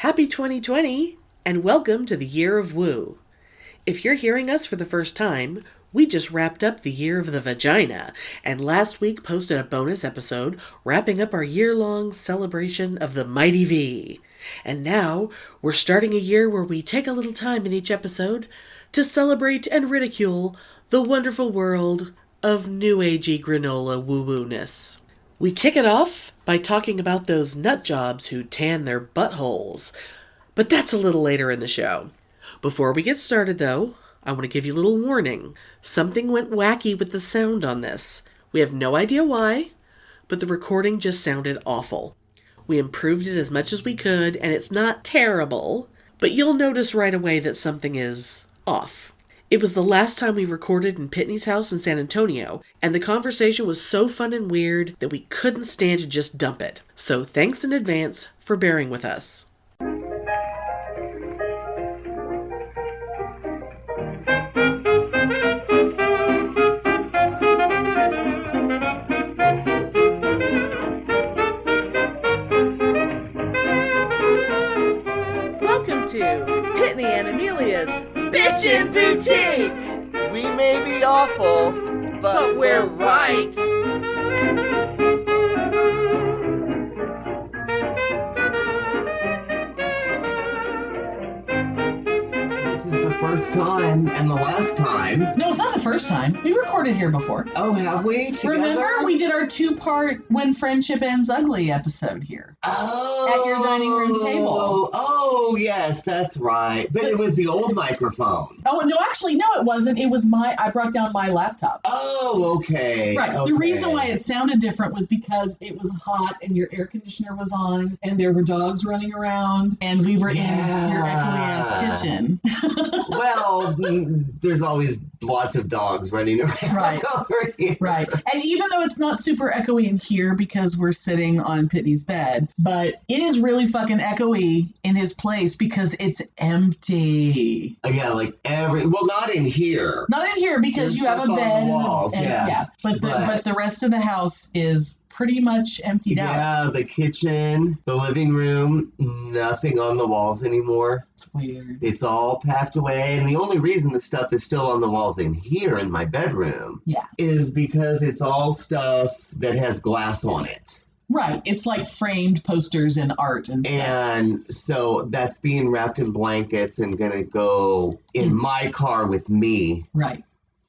Happy 2020, and welcome to the Year of Woo. If you're hearing us for the first time, we just wrapped up the Year of the Vagina, and last week posted a bonus episode wrapping up our year-long celebration of the Mighty V. And now, we're starting a year where we take a little time in each episode to celebrate and ridicule the wonderful world of new agey granola woo-woo-ness. We kick it off by talking about those nut jobs who tan their buttholes, but that's a little later in the show. Before we get started, though, I want to give you a little warning. Something went wacky with the sound on this. We have no idea why, but the recording just sounded awful. We improved it as much as we could, and it's not terrible, but you'll notice right away that something is off. It was the last time we recorded in Pitney's house in San Antonio, and the conversation was so fun and weird that we couldn't stand to just dump it. So thanks in advance for bearing with us. Welcome to Pitney and Amelia's Bitchin' Boutique! We may be awful, But we're right! This is the first time and the last time. No, it's not the first time. We recorded here before. Oh, have we? Together? Remember, we did our two-part When Friendship Ends Ugly episode here. Oh. At your dining room table. Oh, yes, that's right. But it was the old microphone. Oh, no, actually, no, it wasn't. It was I brought down my laptop. Oh, okay. Right. Okay. The reason why it sounded different was because it was hot and your air conditioner was on and there were dogs running around and we were in your echoey-ass kitchen. Well, there's always lots of dogs running around. Right. Over here. Right. And even though it's not super echoey in here because we're sitting on Pitney's bed, but it is really fucking echoey in his place because it's empty. Yeah, like well, not in here. Not in here because There's you have a stuff on bed. the walls, yeah. But the rest of the house is pretty much emptied out. Yeah, the kitchen, the living room, nothing on the walls anymore. It's weird. It's all packed away, and the only reason the stuff is still on the walls in here in my bedroom is because it's all stuff that has glass on it. Right. It's like framed posters and art and stuff. And so that's being wrapped in blankets and going to go in my car with me. Right.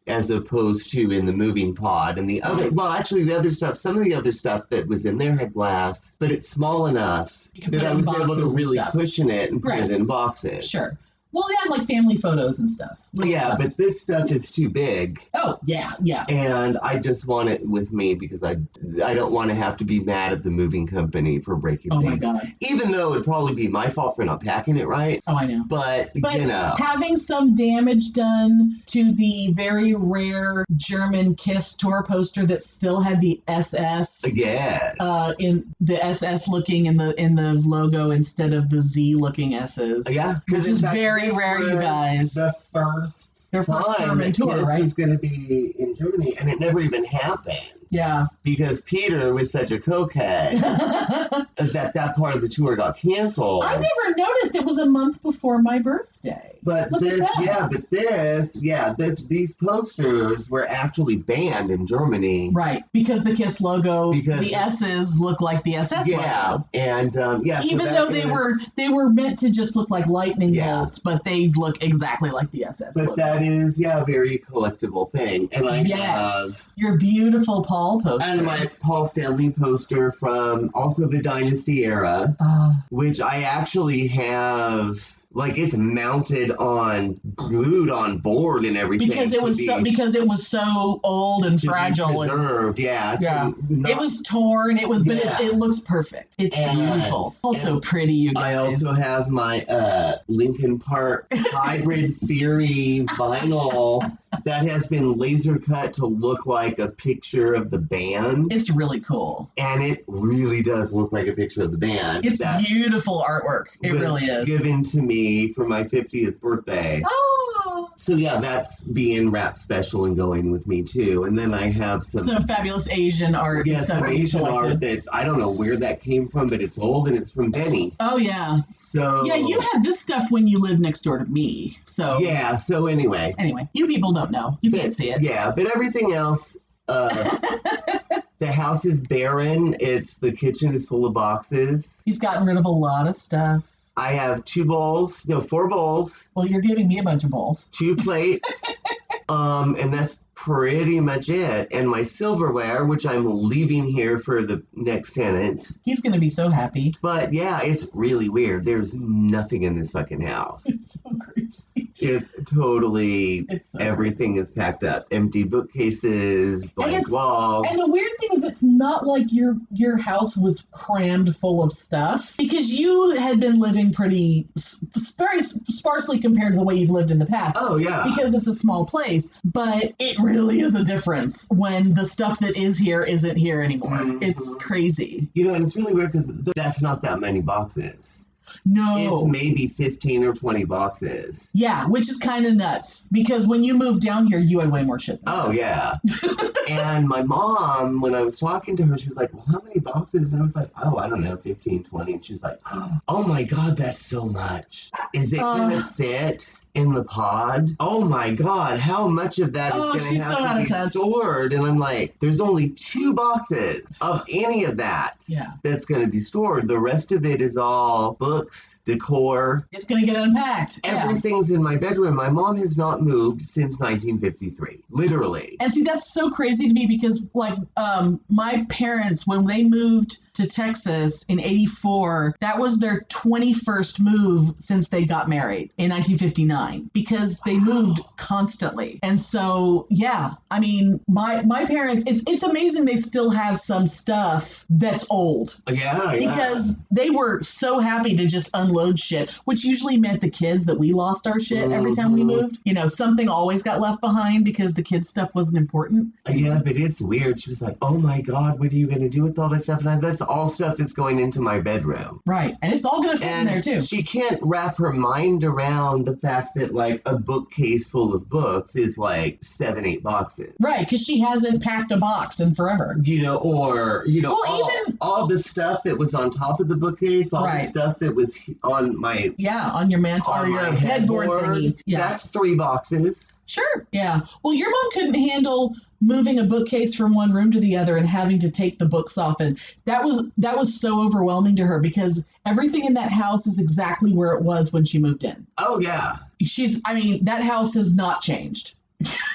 As opposed to in the moving pod. And the other, well, actually the other stuff, some of the other stuff that was in there had glass, but it's small enough that I was able to really cushion it and put it in boxes. Sure. Well, they had like family photos and stuff. Yeah, but this stuff is too big. Oh, yeah. And I just want it with me because I don't want to have to be mad at the moving company for breaking things. Oh, my God. Even though it'd probably be my fault for not packing it right. Oh, I know. But you know. Having some damage done to the very rare German Kiss tour poster that still had the SS. Yes. In the SS looking in the logo instead of the Z looking S's. Yeah. Which is very rare, you guys. Their first German tour, Kiss right? was going to be in Germany, and it never even happened. Yeah. Because Peter was such a cokehead that part of the tour got canceled. I never noticed it was a month before my birthday. But these posters were actually banned in Germany. Right, because the Kiss logo, the S's look like the SS logo. And even though they were meant to just look like lightning bolts, but they look exactly like the SS logo. But that is a very collectible thing. And I have your beautiful Paul poster. And my Paul Stanley poster from also the Dynasty era, which I actually have. Like it's mounted glued on board and everything. Because it was so old and fragile. Preserved, it was torn. It looks perfect. It's beautiful. Also pretty, you guys. I also have my Linkin Park Hybrid Theory vinyl that has been laser cut to look like a picture of the band. It's really cool. And it really does look like a picture of the band. It's beautiful artwork. It really is. Given to me for my 50th birthday. Oh. So yeah, that's being wrapped special and going with me too. And then I have some fabulous Asian art. Yeah, some Asian art that's, I don't know where that came from, but it's old and it's from Benny. Oh yeah. So yeah, you had this stuff when you lived next door to me. So yeah. So anyway, you people don't know. You can't see it. Yeah, but everything else. The house is barren. The kitchen is full of boxes. He's gotten rid of a lot of stuff. I have 4 bowls. Well, you're giving me a bunch of bowls. 2 plates. And that's pretty much it. And my silverware, which I'm leaving here for the next tenant. He's going to be so happy. But yeah, it's really weird. There's nothing in this fucking house. It's so crazy. It's totally, everything crazy. Is packed up. Empty bookcases, blank walls. And the weird thing is it's not like your house was crammed full of stuff, because you had been living pretty very sparsely compared to the way you've lived in the past. Oh, yeah. Because it's a small place, but it really is a difference when the stuff that is here isn't here anymore. Mm-hmm. It's crazy. And it's really weird because that's not that many boxes. No. It's maybe 15 or 20 boxes. Yeah, which is kind of nuts, because when you moved down here, you had way more shit than that. Yeah. And my mom, when I was talking to her, she was like, well, how many boxes? And I was like, I don't know, 15, 20. And she was like, oh my God, that's so much. Is it going to fit in the pod? Oh my God, how much of that is going to have to be stored? And I'm like, there's only 2 boxes of any of that that's going to be stored. The rest of it is all books, decor. It's going to get unpacked. Everything's in my bedroom. My mom has not moved since 1953. Literally. And see, that's so crazy to me, because my parents, when they moved to Texas in 1984, that was their 21st move since they got married in 1959, because they moved constantly. And so, I mean, my parents, it's amazing they still have some stuff that's old. Yeah. Because they were so happy to just unload shit, which usually meant the kids that we lost our shit every time we moved. Something always got left behind because the kids' stuff wasn't important. Yeah, but it's weird. She was like, oh my God, what are you going to do with all that stuff? And that's all stuff that's going into my bedroom. Right. And it's all going to fit in there too. She can't wrap her mind around the fact that like a bookcase full of books is like 7-8 boxes. Right. Because she hasn't packed a box in forever. All the stuff that was on top of the bookcase, all the stuff that was on my... Yeah, on your mantle or your headboard thingy. Yeah. That's 3 boxes. Sure. Yeah. Well, your mom couldn't handle moving a bookcase from one room to the other and having to take the books off, and that was so overwhelming to her, because everything in that house is exactly where it was when she moved in. Oh yeah. That house has not changed.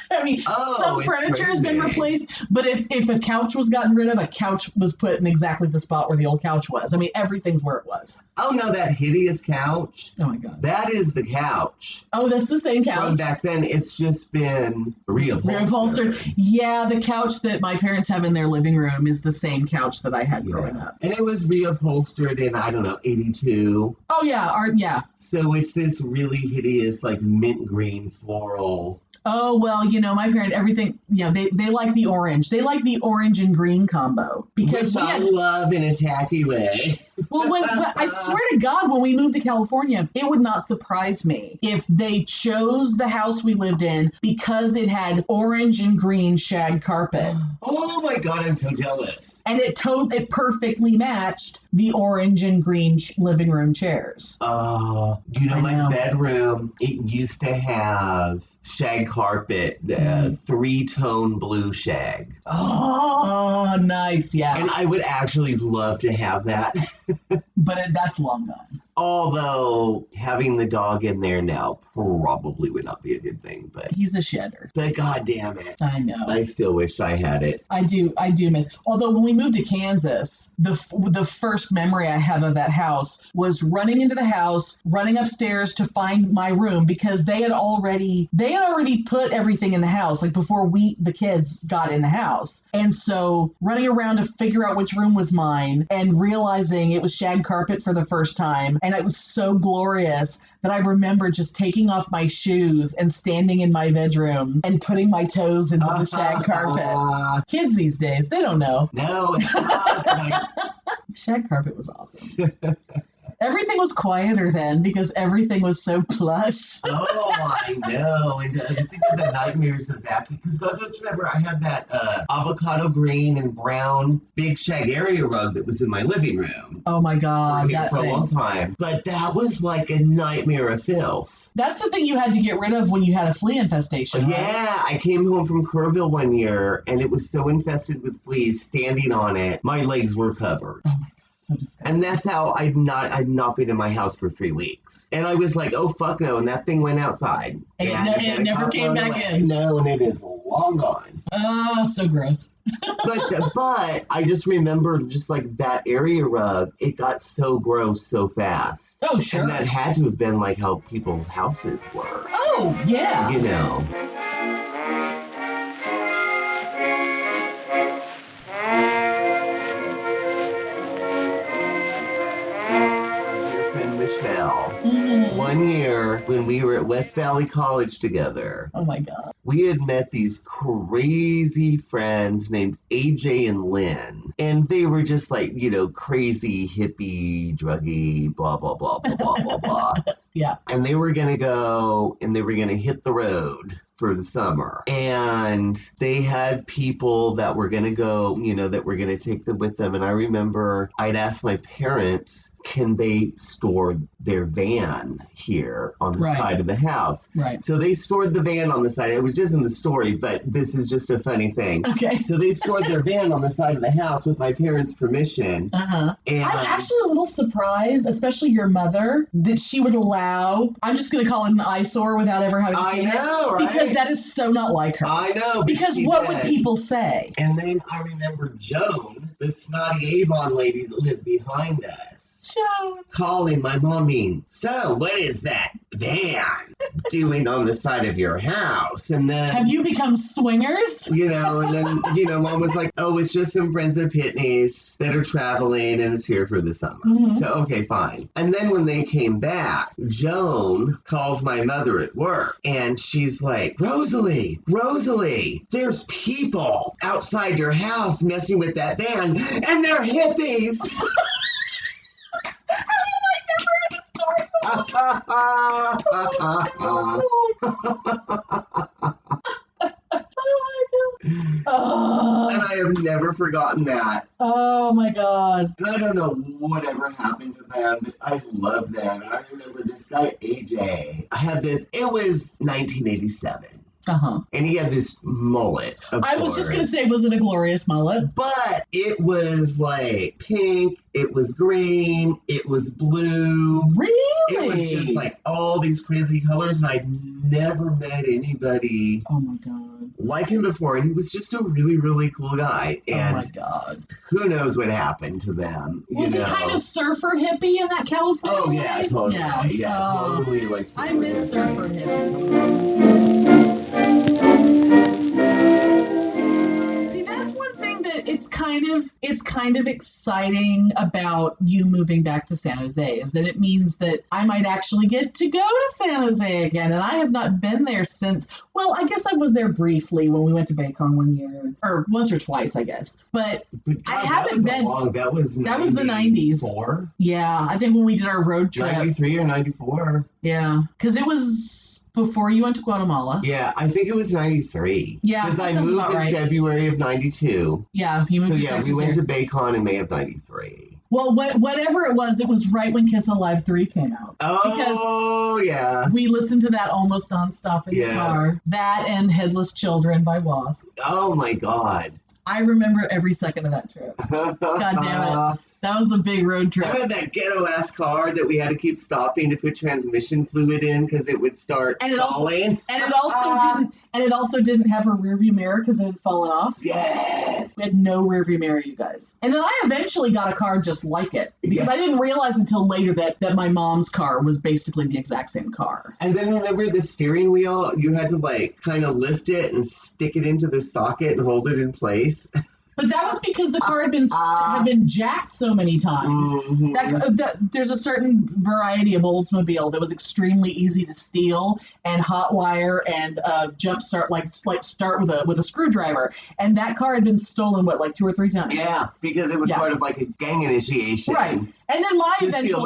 Some furniture has been replaced, but if a couch was gotten rid of, a couch was put in exactly the spot where the old couch was. I mean, everything's where it was. Oh, no, that hideous couch. Oh, my God. That is the couch. Oh, that's the same couch? From back then, it's just been reupholstered. Yeah, the couch that my parents have in their living room is the same couch that I had growing up. And it was reupholstered in, 82. Oh, yeah. So it's this really hideous, like, mint green floral... Oh, well, my parents, everything, they like the orange. They like the orange and green combo. Because which I love in a tacky way. Well, I swear to God, when we moved to California, it would not surprise me if they chose the house we lived in because it had orange and green shag carpet. Oh my God, I'm so jealous. And it perfectly matched the orange and green living room chairs. My bedroom, it used to have shag carpet, the 3-tone blue shag. Oh, nice, yeah. And I would actually love to have that. But that's long gone. Although having the dog in there now probably would not be a good thing, but he's a shedder. But God damn it. I know. I still wish I had it. I do miss. Although when we moved to Kansas, the first memory I have of that house was running into the house, running upstairs to find my room, because they had already put everything in the house, like before the kids got in the house. And so running around to figure out which room was mine and realizing it was shag carpet for the first time. And it was so glorious that I remember just taking off my shoes and standing in my bedroom and putting my toes into the shag carpet. Kids these days, they don't know. No. Shag carpet was awesome. Everything was quieter then because everything was so plush. Oh, I know. And think of the nightmares of that. Because don't you remember I had that avocado green and brown big shag area rug that was in my living room. Oh my God, For a long time. But that was like a nightmare of filth. That's the thing you had to get rid of when you had a flea infestation, right? Yeah, I came home from Kerrville one year and it was so infested with fleas standing on it, my legs were covered. Oh my God. So disgusting. And that's how I'd not been in my house for 3 weeks. And I was like, oh, fuck no. And that thing went outside. And it never came back in. No, and it is long gone. Oh, so gross. but I just remember just like that area rug, it got so gross so fast. Oh, sure. And that had to have been like how people's houses were. Oh, yeah. You know. Michelle. Mm-hmm. One year when we were at West Valley College together. Oh my God. We had met these crazy friends named AJ and Lynn. And they were just like, crazy, hippie, druggy, blah, blah, blah, blah, blah, blah, blah. Yeah. And they were going to go and they were going to hit the road for the summer. And they had people that were going to go, that were going to take them with them. And I remember I'd asked my parents, can they store their van here on the side of the house? Right. So they stored the van on the side. It was just in the story, but this is just a funny thing. Okay. So they stored their van on the side of the house with my parents' permission. Uh-huh. And I'm actually a little surprised, especially your mother, that she would allow, I'm just going to call it an eyesore without ever having I seen know, it. right? Because that is so not like her. I know. Because what would people say? And then I remember Joan, the snotty Avon lady that lived behind us, Joan. calling my mommy, so what is that van doing on the side of your house? And then... Have you become swingers? And then, Mom was like, oh, it's just some friends of Pitney's that are traveling and it's here for the summer. Mm-hmm. So, okay, fine. And then when they came back, Joan calls my mother at work and she's like, Rosalie, there's people outside your house messing with that van and they're hippies. Oh. And I have never forgotten that. Oh my God. And I don't know whatever happened to them, but I love them. And I remember this guy, AJ, it was 1987. Uh-huh. And he had this mullet, I was just going to say, was it a glorious mullet? But it was like pink, it was green, it was blue. Really? It was just like all these crazy colors, and I'd never met anybody like him before. And he was just a really, really cool guy. And oh my God. Who knows what happened to them? Was he kind of surfer hippie in that California? Oh, yeah, totally. Yeah, totally like surfer I miss hippie. surfer hippies. See, that's one thing that it's kind of exciting about you moving back to San Jose, is that it means that I might actually get to go to San Jose again, and I have not been there since. Well, I guess I was there briefly when we went to Baycon one year, or once or twice, I guess. But God, I haven't been. That was the 90s. 94? Yeah, I think when we did our road trip. 93 or 94? Yeah, because it was before you went to Guatemala. Yeah, I think it was 93. Yeah, because that I sounds moved about in right. February of 92. Yeah, you moved So to yeah, Texas we went here. to Baycon in May of 93. Well, whatever it was right when Kiss Alive 3 came out. Oh, yeah. We listened to that almost nonstop in the car. That and Headless Children by Wasp. Oh, my God. I remember every second of that trip. God damn it. That was a big road trip. I had that ghetto-ass car that we had to keep stopping to put transmission fluid in because it would start stalling. And it also didn't have a rearview mirror because it had fallen off. Yes. We had no rearview mirror, you guys. And then I eventually got a car just like it because I didn't realize until later that my mom's car was basically the exact same car. And then remember the steering wheel? You had to like kind of lift it and stick it into the socket and hold it in place. But that was because the car had been jacked so many times. There's a certain variety of Oldsmobile that was extremely easy to steal and hotwire and jump start, like start with a screwdriver. And that car had been stolen, like 2 or 3 times? Yeah, because it was part of like a gang initiation. Right. And then my eventual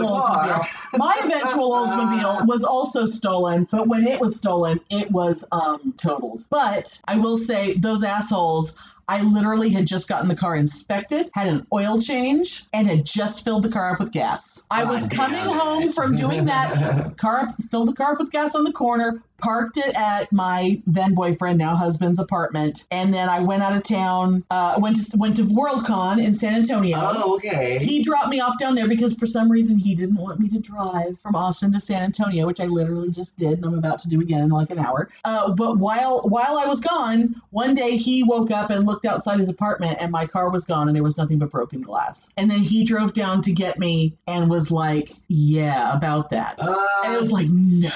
Oldsmobile was also stolen, but when it was stolen, it was totaled. But I will say, those assholes, I literally had just gotten the car inspected, had an oil change, and had just filled the car up with gas. I was coming home from doing that, filled the car up with gas on the corner, parked it at my then boyfriend, now husband's apartment, and then I went out of town, went to Worldcon in San Antonio. Oh, okay. He dropped me off down there because for some reason he didn't want me to drive from Austin to San Antonio, which I literally just did, and I'm about to do again in like an hour. But while I was gone, one day he woke up and looked outside his apartment, and my car was gone, and there was nothing but broken glass. And then he drove down to get me and was like, "Yeah, about that." And it was like, no.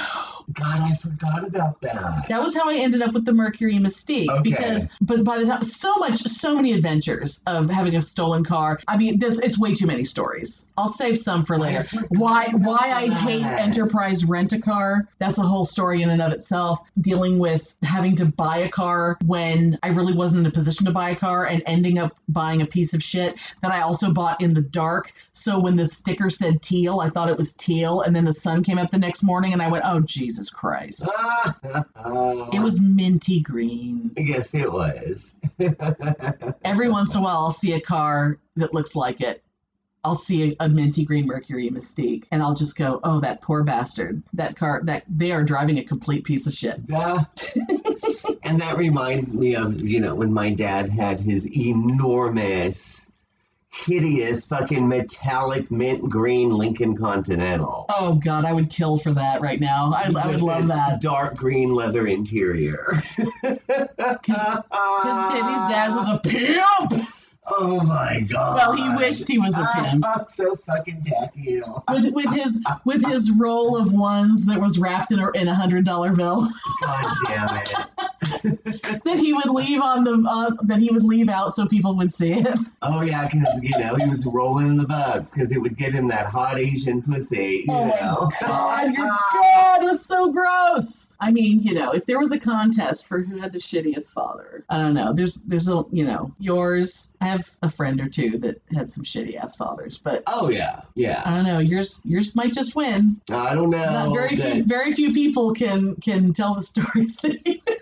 God, I forgot about that. That was how I ended up with the Mercury Mystique. Okay. But by the time, so many adventures of having a stolen car. I mean, it's way too many stories. I'll save some for later. Why I hate Enterprise Rent-A-Car. That's a whole story in and of itself. Dealing with having to buy a car when I really wasn't in a position to buy a car and ending up buying a piece of shit that I also bought in the dark. So when the sticker said teal, I thought it was teal. And then the sun came up the next morning and I went, oh, Jesus Christ. It was minty green. I guess it was. Every once in a while, I'll see a car that looks like it. I'll see a minty green Mercury Mystique, and I'll just go, oh, that poor bastard. That car, they are driving a complete piece of shit. And that reminds me of, when my dad had his enormous, hideous fucking metallic mint green Lincoln Continental. Oh God, I would kill for that right now. I would love that. Dark green leather interior. Because Pitney's dad was a pimp. Oh my God. Well, he wished he was a pimp. So fucking tacky, With his roll of ones that was wrapped in a $100 bill. God damn it. that he would leave out so people would see it. Oh yeah, because he was rolling in the bugs because it would get him that hot Asian pussy. My God, God, that's so gross. I mean, if there was a contest for who had the shittiest father, I don't know. There's yours. I have a friend or two that had some shitty ass fathers, but oh yeah. I don't know. Yours might just win. I don't know. Very few people can tell the stories that you do.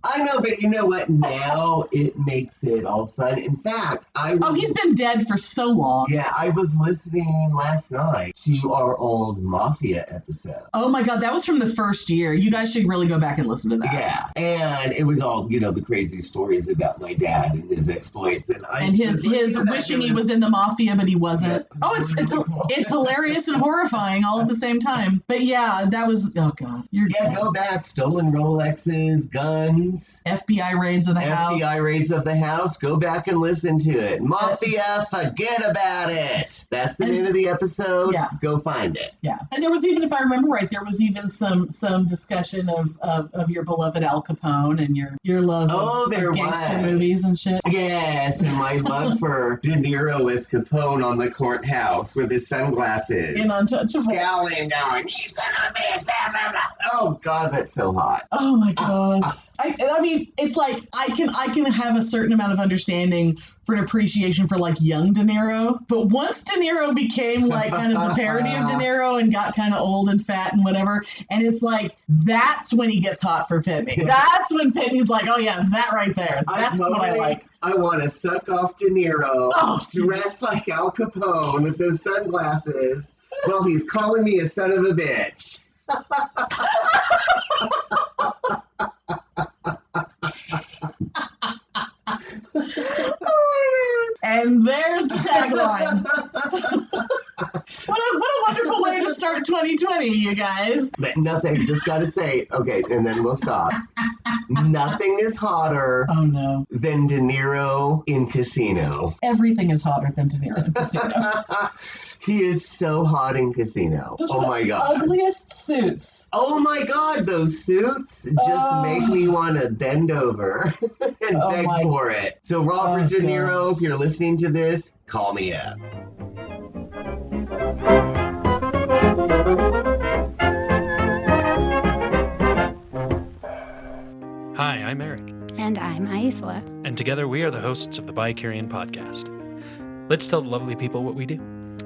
I know, but you know what? Now it makes it all fun. In fact, he's been dead for so long. Yeah, I was listening last night to our old Mafia episode. Oh my God, that was from the first year. You guys should really go back and listen to that. Yeah, and it was all, the crazy stories about my dad and his exploits. And his wishing he was in the Mafia, but he wasn't. Yeah, it's hilarious and horrifying all at the same time. But yeah, that was, oh God. Go back. Stolen Rolexes, guns. FBI raids of the house. FBI raids of the house. Go back and listen to it. Mafia, forget about it. That's the name of the episode. Yeah. Go find it. Yeah. And there was even, if I remember right, there was even some discussion of your beloved Al Capone and your love of gangster movies and shit. Yes, and my love for De Niro as Capone on the courthouse with his sunglasses. In Untouchable. Scowling, going, you son of a bitch, blah, blah, blah. Oh, God, that's so hot. Oh, my God. I mean, it's like I can have a certain amount of understanding for an appreciation for like young De Niro, but once De Niro became like kind of the parody of De Niro and got kind of old and fat and whatever, and it's like that's when he gets hot for Pitney. That's when Pitney's like, oh yeah, that right there. That's what I like. I want to suck off De Niro, dressed like Al Capone with those sunglasses, while he's calling me a son of a bitch. And there's the tagline. What a wonderful way to start 2020, you guys. But nothing, just gotta say, okay, and then we'll stop. Nothing is hotter than De Niro in Casino. Everything is hotter than De Niro in Casino. He is so hot in Casino. Those oh are my the God. ugliest suits. Oh my God, those suits just make me want to bend over and beg for it. So Robert De Niro, if you're listening to this, call me up. Hi, I'm Eric. And I'm Aisla. And together we are the hosts of the Bi-Curian podcast. Let's tell the lovely people what we do.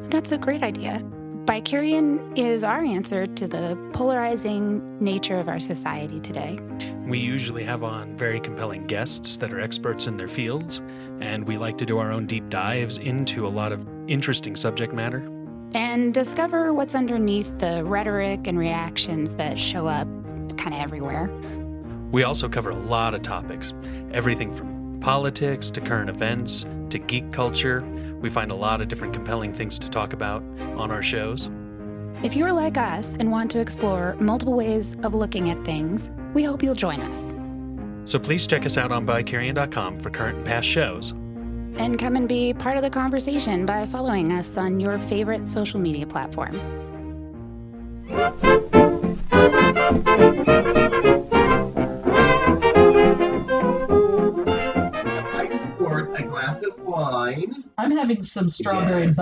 That's a great idea. Bi-Curian is our answer to the polarizing nature of our society today. We usually have on very compelling guests that are experts in their fields, and we like to do our own deep dives into a lot of interesting subject matter. And discover what's underneath the rhetoric and reactions that show up kind of everywhere. We also cover a lot of topics, everything from politics to current events to geek culture. We find a lot of different compelling things to talk about on our shows. If you're like us and want to explore multiple ways of looking at things, we hope you'll join us. So please check us out on bicurian.com for current and past shows. And come and be part of the conversation by following us on your favorite social media platform. I just poured a glass of wine. I'm having some strawberry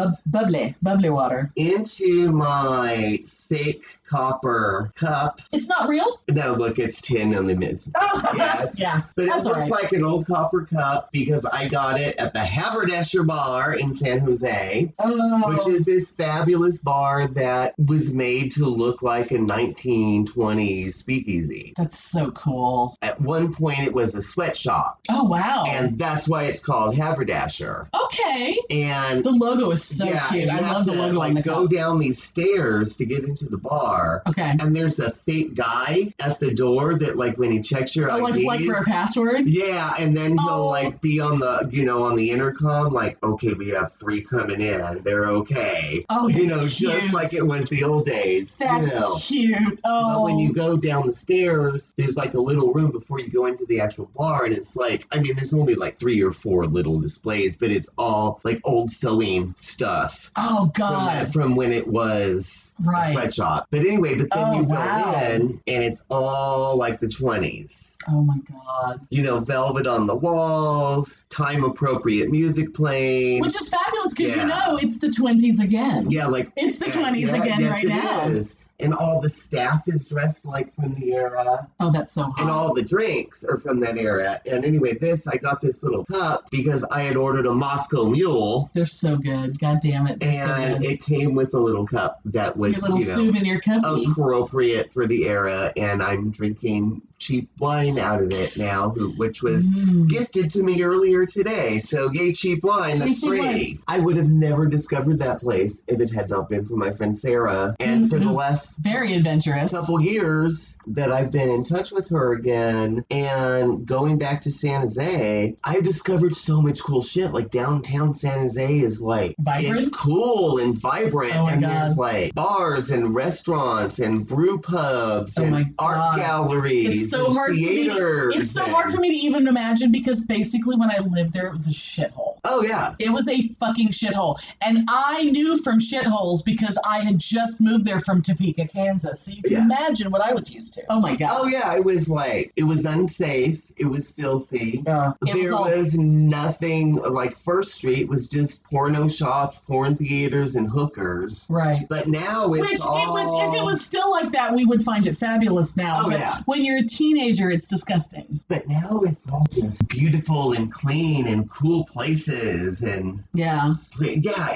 bubbly water. Into my fake copper cup. It's not real? No, look, it's tin on the mids. Oh, yeah. But it looks like an old copper cup because I got it at the Haberdasher Bar in San Jose, which is this fabulous bar that was made to look like a 1920s speakeasy. That's so cool. At one point, it was a sweatshop. Oh, wow. And that's why it's called Haberdasher. Okay. And the logo is so cute. I love the logo on the cup. Go down these stairs to get into the bar. Okay. And there's a fake guy at the door that, like, when he checks your IDs, like for a password? Yeah, and then he'll like be on the, on the intercom, like, okay, we have 3 coming in. They're okay. Oh, that's cute. Just like it was the old days. That's cute. Oh. But when you go down the stairs, there's like a little room before you go into the actual bar, and it's like, I mean, there's only like 3 or 4 little displays, but it's all like old sewing stuff. Oh, God. From when it was a sweatshop. But anyway, but then you go in, and it's all like the 20s. Oh, my God. Velvet on the walls, time-appropriate music playing. Which is fabulous, because it's the 20s again. Yeah, like... It's the 20s again right now. It is. And all the staff is dressed like from the era. Oh, that's so hot. And all the drinks are from that era. And anyway, I got this little cup because I had ordered a Moscow Mule. They're so good. God damn it. And it came with a little cup that would, your little souvenir cup. Appropriate for the era. And I'm drinking cheap wine out of it now, which was gifted to me earlier today. So yay, cheap wine. That's free. I would have never discovered that place if it had not been for my friend Sarah. And for the last very adventurous couple years that I've been in touch with her again and going back to San Jose, I've discovered so much cool shit. Like downtown San Jose is like vibrant? It's cool and vibrant. Oh my and God. There's like bars and restaurants and brew pubs and art galleries. It's so hard theaters. It's so hard for me to even imagine because basically when I lived there it was a shithole. Oh yeah. It was a fucking shithole. And I knew from shitholes because I had just moved there from Topeka, Kansas. So you can imagine what I was used to. Oh my God. Oh yeah, it was unsafe. It was filthy. There was nothing, like First Street was just porno shops, porn theaters, and hookers. Right. But now it's if it was still like that, we would find it fabulous now. Oh, but yeah. when you're a teenager, it's disgusting. But now it's all just beautiful and clean and cool places and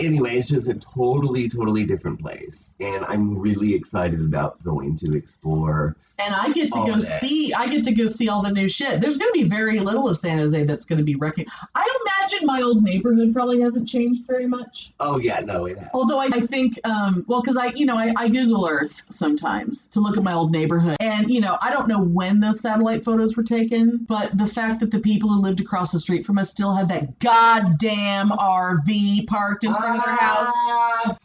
anyway, it's just a totally different place. And I'm really excited about going to explore. And I get to go see all the new shit. There's going to be very little of San Jose that's going to be recognized. I imagine my old neighborhood probably hasn't changed very much. Oh yeah, no, it has. Although I think, because I Google Earth sometimes to look at my old neighborhood. And, I don't know when those satellite photos were taken, but the fact that the people who lived across the street from us still have that goddamn RV parked in front of their house.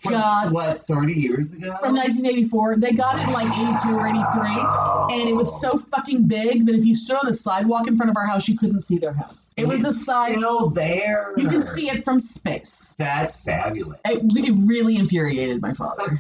From, what, 30 years ago? From 1984. 84. They got it in like 82 or 83. And it was so fucking big that if you stood on the sidewalk in front of our house, you couldn't see their house. It was the size. Still there. You can see it from space. That's fabulous. It really infuriated my father.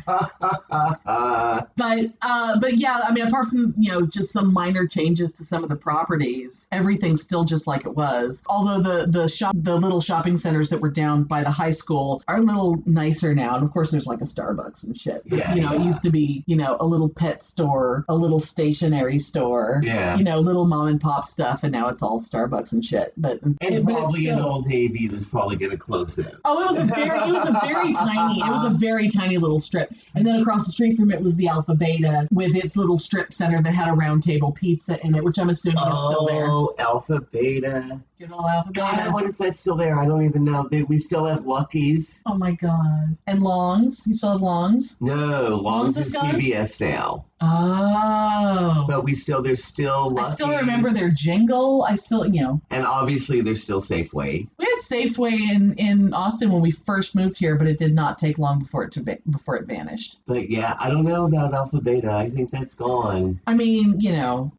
But yeah, I mean, apart from, just some minor changes to some of the properties, everything's still just like it was. Although the little shopping centers that were down by the high school are a little nicer now. And of course, there's like a Starbucks and shit. But, it used to be, a little pet store, a little stationery store, little mom and pop stuff. And now it's all Starbucks and shit. But probably an Old Navy that's probably going to close soon. Oh, it was a very tiny little strip. And then across the street from it was the Alpha Beta with its little strip center that had a round table pizza in it, which I'm assuming is still there. Oh, Alpha Beta. Good old Alpha Beta. God, I wonder if that's still there. I don't even know. We still have Lucky's. Oh my God. And Long's? You still have Long's? No, Long's is CVS now. Oh. But there's still Lucky's. I still remember their jingle. And obviously there's still Safeway. We had Safeway in Austin when we first moved here, but it did not take long before it vanished. But yeah, I don't know about Alpha Beta. I think that's gone. I mean,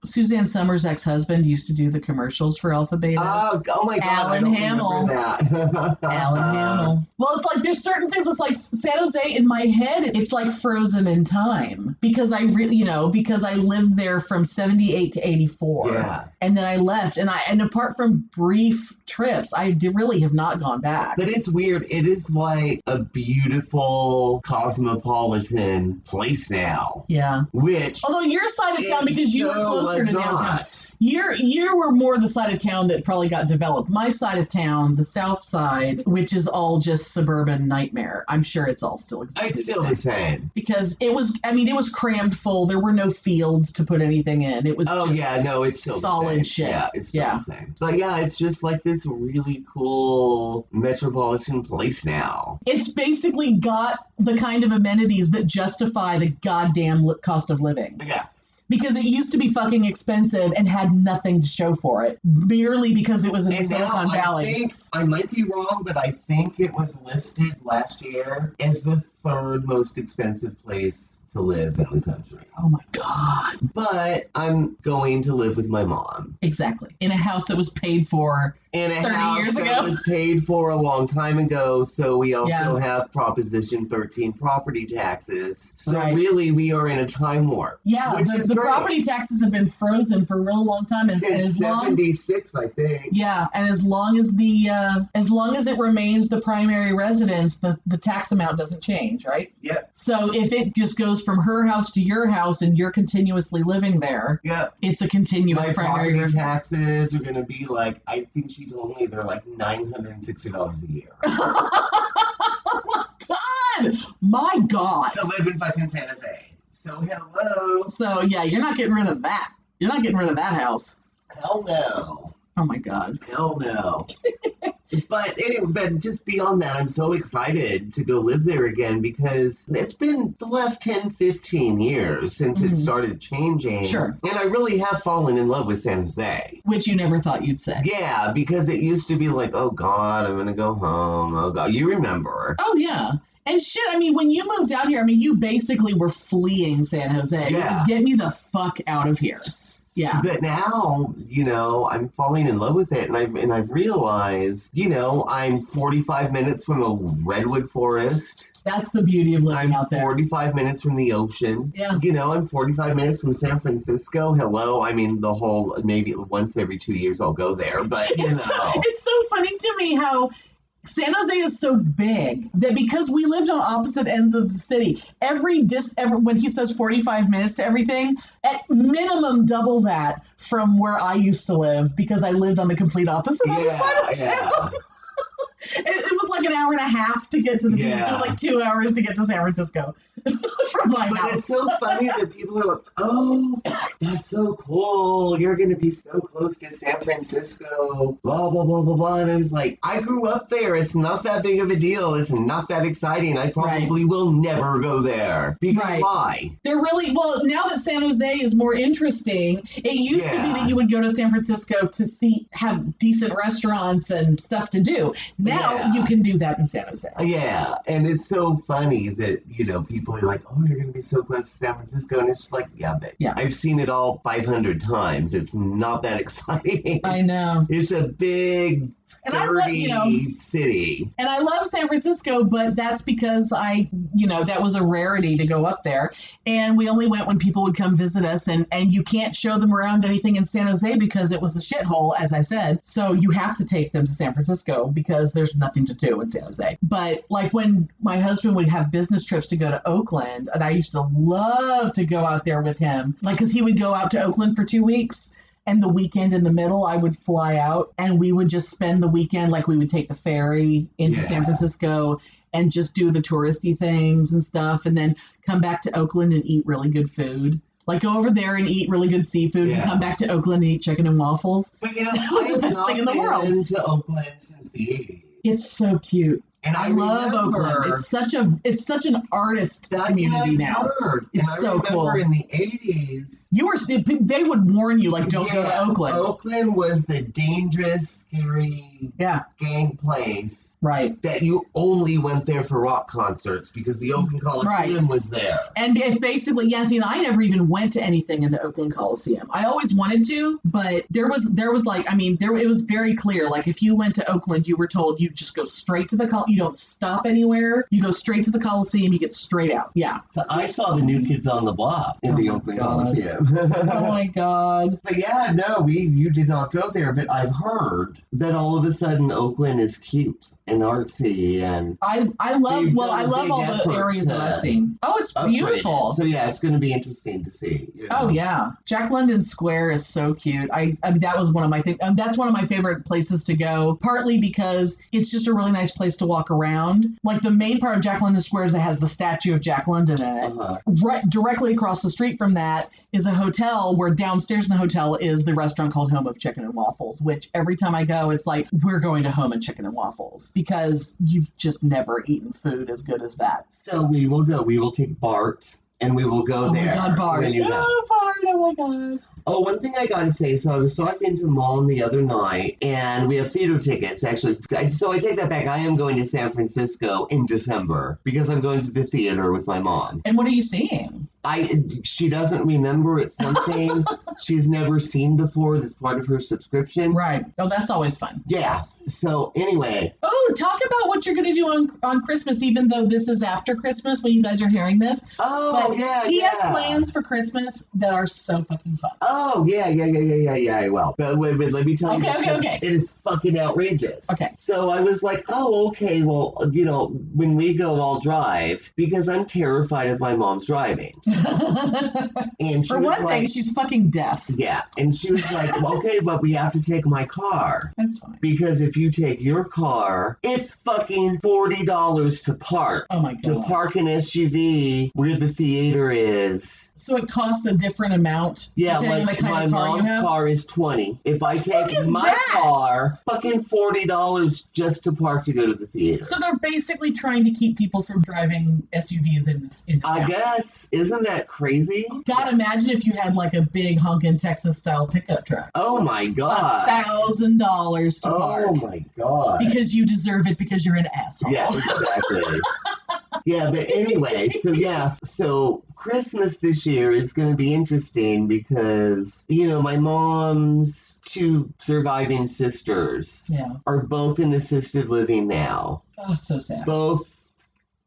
Suzanne Summers' ex-husband used to do the commercials for Alpha Beta. Oh my God, Alan Hamill. That. Alan Hamill. Well, it's like there's certain things. It's like San Jose in my head. It's like frozen in time because I lived there from 78 to 84. Yeah. And then I left, and apart from brief trips, I really have not gone back. But it's weird. It is like a beautiful cosmopolitan place now. Yeah. Although your side of town, because you were closer to downtown. You were more the side of town that probably got developed. My side of town, the south side, which is all just suburban nightmare. I'm sure it's all still exists. It's still the same. Because it was crammed full. There were no fields to put anything in. It was it's still solid shit. Yeah, it's still the same. But yeah, it's just like this really cool metropolitan place now. It's basically got the kind of amenities that justify the goddamn cost of living. Yeah. Because it used to be fucking expensive and had nothing to show for it, merely because it was in Silicon Valley. I might be wrong, but I think it was listed last year as the third most expensive place to live in the country. Oh my God. But I'm going to live with my mom. Exactly. In a house that was paid for 30 years ago. That was paid for a long time ago. So we also have Proposition 13 property taxes. So really we are in a time warp. Yeah, the property taxes have been frozen for a real long time. Since 76, I think. Yeah, and as long as it remains the primary residence, the tax amount doesn't change, right? Yep. So if it just goes from her house to your house and you're continuously living there, it's a continuous primary residence. My property taxes are going to be like, I think she told me they're like $960 a year. My God. To live in fucking San Jose. So hello. So yeah, you're not getting rid of that. You're not getting rid of that house. Hell no. Oh my God. Hell no. But just beyond that, I'm so excited to go live there again because it's been the last 10, 15 years since it started changing. Sure. And I really have fallen in love with San Jose. Which you never thought you'd say. Yeah, because it used to be like, oh God, I'm going to go home. Oh God, you remember. Oh yeah. And shit, I mean, when you moved out here, I mean, you basically were fleeing San Jose. Yeah. It was, get me the fuck out of here. Yeah. But now, I'm falling in love with it, and I've realized, I'm 45 minutes from a redwood forest. That's the beauty of living out there. I'm 45 minutes from the ocean. Yeah. I'm 45 minutes from San Francisco. Hello. I mean, the whole, maybe once every 2 years I'll go there, but It's so funny to me how San Jose is so big that because we lived on opposite ends of the city, when he says 45 minutes to everything, at minimum double that from where I used to live because I lived on the complete opposite other side of town. It was like an hour and a half to get to the beach. It was like 2 hours to get to San Francisco from my house. But it's so funny that people are like, oh, that's so cool. You're going to be so close to San Francisco, blah, blah, blah, blah, blah. And I was like, I grew up there. It's not that big of a deal. It's not that exciting. I probably will never go there. Because why? Now that San Jose is more interesting, it used to be that you would go to San Francisco to have decent restaurants and stuff to do. Now you can do that in San Jose. Yeah, and it's so funny that, people are like, oh, you're going to be so close to San Francisco. And it's just like, but I've seen it all 500 times. It's not that exciting. I know. It's a big, dirty city. And I love San Francisco, but that's because that was a rarity to go up there. And we only went when people would come visit us, and you can't show them around anything in San Jose because it was a shithole, as I said. So you have to take them to San Francisco because there's nothing to do in San Jose. But like when my husband would have business trips to go to Oakland, and I used to love to go out there with him, because he would go out to Oakland for 2 weeks. And the weekend in the middle, I would fly out, and we would just spend the weekend, like we would take the ferry into San Francisco and just do the touristy things and stuff, and then come back to Oakland and eat really good food. Like go over there and eat really good seafood and come back to Oakland and eat chicken and waffles. But I have the best thing in the world. Been to Oakland since the 80s. It's so cute. And I love Oakland. It's such an artist community now. It's so cool. In the 80s, they would warn you, like, don't go to Oakland. Oakland was the dangerous, scary gang place. Right. That you only went there for rock concerts because the Oakland Coliseum was there. And it basically, I never even went to anything in the Oakland Coliseum. I always wanted to, but there was like, it was very clear. Like if you went to Oakland, you were told you just go straight to the Coliseum. You don't stop anywhere. You go straight to the Coliseum. You get straight out. Yeah. So I saw the New Kids on the Block in the Oakland Coliseum. Oh my God. But you did not go there. But I've heard that all of a sudden Oakland is cute and artsy, and I love all the areas that I've seen. Oh, it's beautiful. So it's going to be interesting to see. Oh yeah, Jack London Square is so cute. I mean, that was one of my things. That's one of my favorite places to go. Partly because it's just a really nice place to walk around. Like the main part of Jack London Square is that has the statue of Jack London in it. Right directly across the street from that is a hotel where downstairs in the hotel is the restaurant called Home of Chicken and Waffles, which every time I go, it's like, we're going to Home and Chicken and Waffles, because you've just never eaten food as good as that. So we will go. We will take Bart, and we will go there. Oh my God, Bart. Bart, oh my God. Oh, one thing I got to say, so I was talking to Mom the other night, and we have theater tickets, actually. So I take that back. I am going to San Francisco in December, because I'm going to the theater with my mom. And what are you seeing? She doesn't remember. It's something she's never seen before that's part of her subscription. Right. Oh, that's always fun. Yeah. So anyway. Oh, talk about what you're going to do on Christmas, even though this is after Christmas when you guys are hearing this. Oh, but he has plans for Christmas that are so fucking fun. Oh, yeah, well. But wait, let me tell you. Okay. It is fucking outrageous. Okay. So I was like, oh, okay, well, when we go, I'll drive, because I'm terrified of my mom's driving. And for one thing, she's fucking deaf. Yeah. And she was like, okay, but we have to take my car. That's fine. Because if you take your car, it's fucking $40 to park. Oh my God. To park an SUV where the theater is. So it costs a different amount? Yeah, like my mom's car is $20. If I take my car, fucking $40 just to park to go to the theater. So they're basically trying to keep people from driving SUVs into town. I guess. Isn't that crazy? God, imagine if you had like a big honkin' Texas-style pickup truck. Oh my God. $1,000 to park. Oh my God. Because you deserve it because you're an asshole. Yeah, exactly. Yeah, but anyway, so Christmas this year is going to be interesting because, my mom's two surviving sisters are both in assisted living now. Oh, it's so sad. Both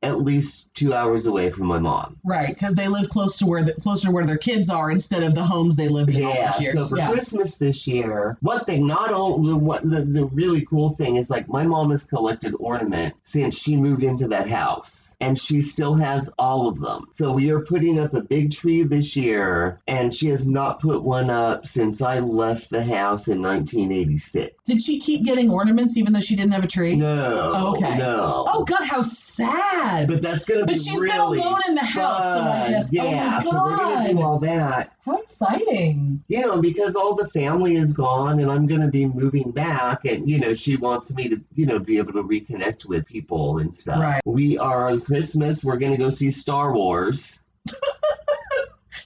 at least 2 hours away from my mom. Right, because they live closer to where their kids are instead of the homes they lived in all those years. So for Christmas this year, one thing, not only the really cool thing is, like, my mom has collected ornament since she moved into that house, and she still has all of them. So we are putting up a big tree this year, and she has not put one up since I left the house in 1986. Did she keep getting ornaments even though she didn't have a tree? No. Oh, okay. No. Oh, God, how sad. But that's going to be really But she's been alone in the house, so I guess. Yeah, oh my God. so we're going to do all that. How exciting. Because all the family is gone and I'm going to be moving back, and, she wants me to, be able to reconnect with people and stuff. Right. We are on Christmas. We're going to go see Star Wars.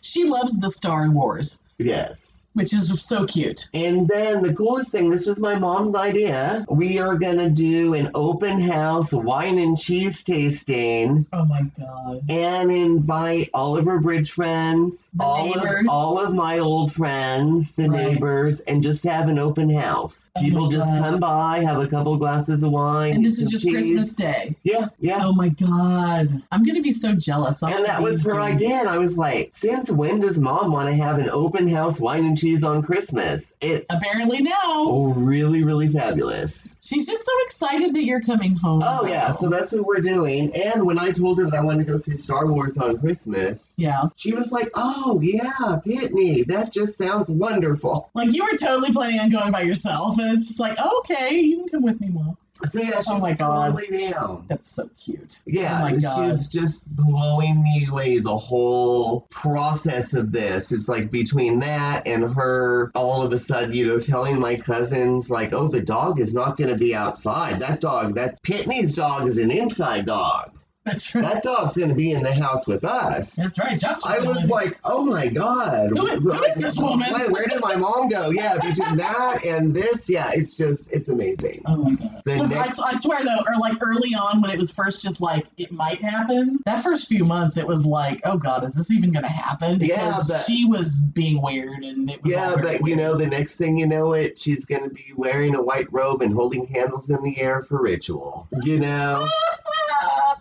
She loves the Star Wars. Yes. which is so cute. And then the coolest thing, this was my mom's idea. We are going to do an open house wine and cheese tasting. Oh my God. And invite all of her bridge friends, all of my old friends, the neighbors, and just have an open house. People just come by, have a couple glasses of wine. And this is just Christmas Day. Yeah. Oh my God. I'm going to be so jealous. And that was her idea. And I was like, since when does Mom want to have an open house wine and cheese on Christmas? It's apparently now. Really, really fabulous. She's just so excited that you're coming home. Oh, yeah. So that's what we're doing. And when I told her that I wanted to go see Star Wars on Christmas, she was like, oh, yeah, Pitney, that just sounds wonderful. Like, you were totally planning on going by yourself. And it's just like, okay, you can come with me, Mom. So yeah, she's totally down. That's so cute. Yeah, oh my God. She's just blowing me away, the whole process of this. It's like between that and her all of a sudden, telling my cousins like, oh, the dog is not going to be outside. That Pitney's dog is an inside dog. That's right. That dog's going to be in the house with us. That's right. I was like, oh my God. Who is this woman? Where did my mom go? Yeah, between that and this, it's amazing. Oh my God. I swear though, or like early on when it was first just like, it might happen, that first few months it was like, oh God, is this even going to happen? Because she was being weird and it was weird. The next thing you know she's going to be wearing a white robe and holding candles in the air for ritual.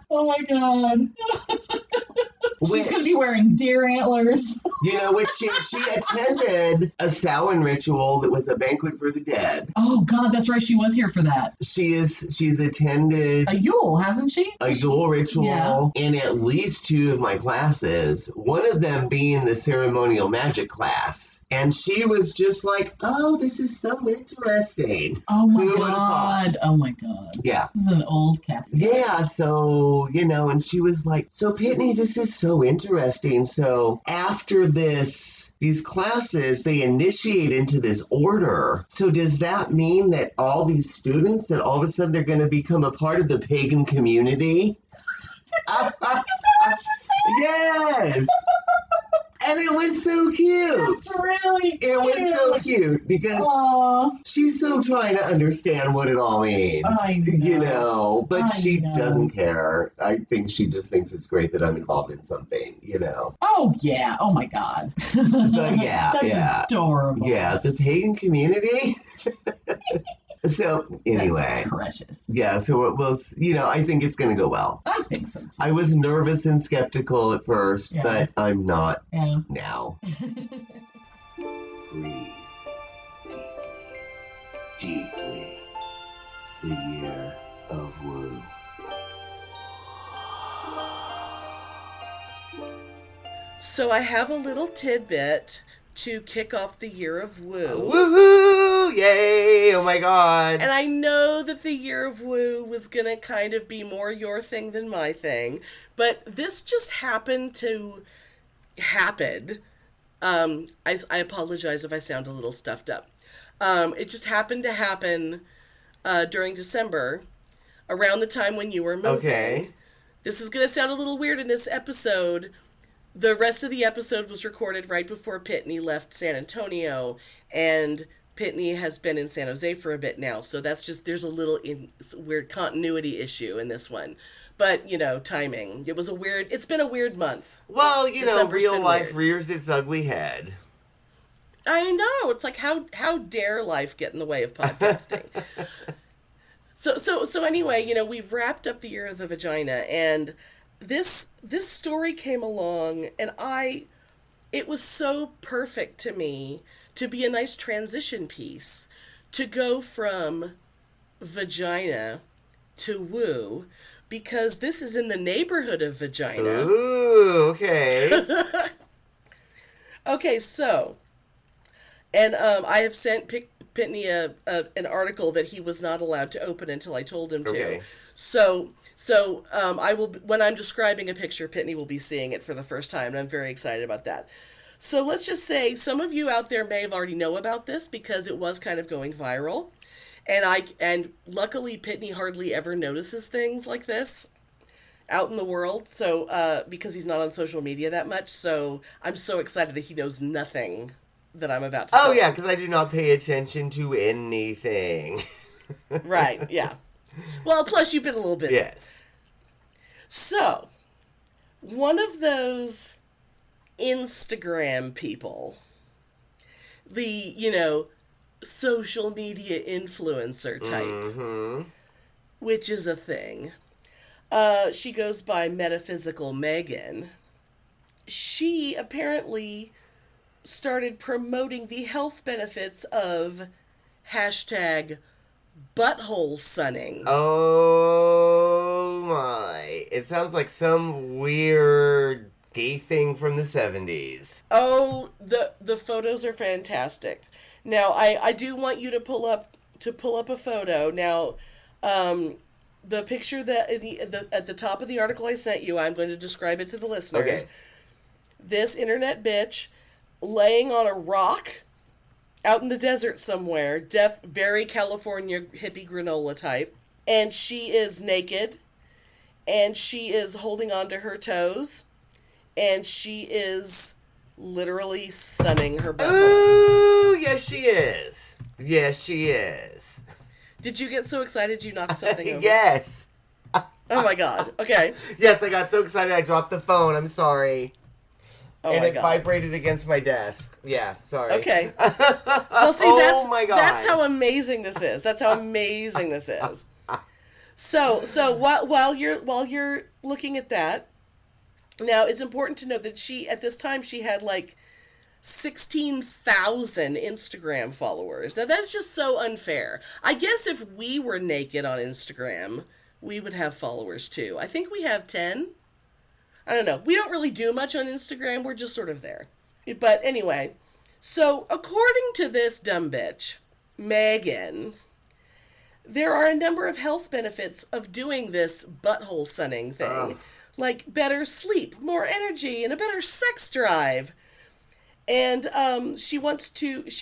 Oh my God. She's going to be wearing deer antlers. She attended a Samhain ritual that was a banquet for the dead. Oh God, that's right. She was here for that. She's attended a Yule, hasn't she? A Yule ritual in at least 2 of my classes. One of them being the ceremonial magic class. And she was just like, oh, this is so interesting. Oh my God. Oh my God. Yeah. This is an old Catholic. Yeah, so, and she was like, so Pitney, this is so interesting. So after these classes, they initiate into this order. So does that mean that all these students, that all of a sudden they're going to become a part of the pagan community? Is that what she said? Yes. And it was so cute. That's really cute. It was so cute because she's so trying to understand what it all means. I know. But she doesn't care. I think she just thinks it's great that I'm involved in something, Oh, yeah. Oh, my God. But yeah. That's adorable. Yeah, the pagan community. So, anyway. That's precious. Yeah, so it was, I think it's going to go well. I think so, too. I was nervous and skeptical at first, but I'm not now. Breathe deeply. The year of woo. So I have a little tidbit to kick off the year of woo. Woohoo! Yay! Oh my God! And I know that the year of woo was gonna kind of be more your thing than my thing, but this just happened to happen. I apologize if I sound a little stuffed up. It just happened to happen during December, around the time when you were moving. Okay. This is gonna sound a little weird in this episode. The rest of the episode was recorded right before Pitney left San Antonio, and Pitney has been in San Jose for a bit now, so that's just, there's a little weird continuity issue in this one. But, timing. It's been a weird month. Well, real life rears its ugly head. I know, it's like, how dare life get in the way of podcasting? So anyway, we've wrapped up the year of the vagina, and this story came along, and it was so perfect to me to be a nice transition piece to go from vagina to woo, because this is in the neighborhood of vagina. Ooh, okay. Okay, so, and I have sent Pitney an article that he was not allowed to open until I told him to. Okay. So I will, when I'm describing a picture, Pitney will be seeing it for the first time, and I'm very excited about that. So let's just say some of you out there may have already know about this because it was kind of going viral, and luckily Pitney hardly ever notices things like this out in the world. So because he's not on social media that much, so I'm so excited that he knows nothing that I'm about to tell. Oh, yeah, because I do not pay attention to anything. Right, yeah. Well, plus you've been a little busy. Yes. So, one of those Instagram people, the, social media influencer type, which is a thing. She goes by Metaphysical Megan. She apparently started promoting the health benefits of hashtag butthole sunning. Oh my. It sounds like some weird gay thing from the 70s. Oh, the photos are fantastic. Now, I do want you to pull up a photo. Now, the picture that at the top of the article I sent you, I'm going to describe it to the listeners. Okay. This internet bitch laying on a rock out in the desert somewhere, very California hippie granola type, and she is naked, and she is holding onto her toes, and she is literally sunning her butt. Ooh, yes she is. Yes she is. Did you get so excited you knocked something over? Yes. Oh my god. Okay. Yes, I got so excited I dropped the phone. I'm sorry. Oh and my it god. Vibrated against my desk. Yeah, sorry. Okay. Well, see, Oh my God. that's how amazing this is. That's how amazing this is. So while you're looking at that, now it's important to know that at this time she had like 16,000 Instagram followers. Now that's just so unfair. I guess if we were naked on Instagram, we would have followers too. I think we have 10. I don't know. We don't really do much on Instagram. We're just sort of there. But anyway, so according to this dumb bitch, Megan, there are a number of health benefits of doing this butthole sunning thing. Like better sleep, more energy, and a better sex drive. And she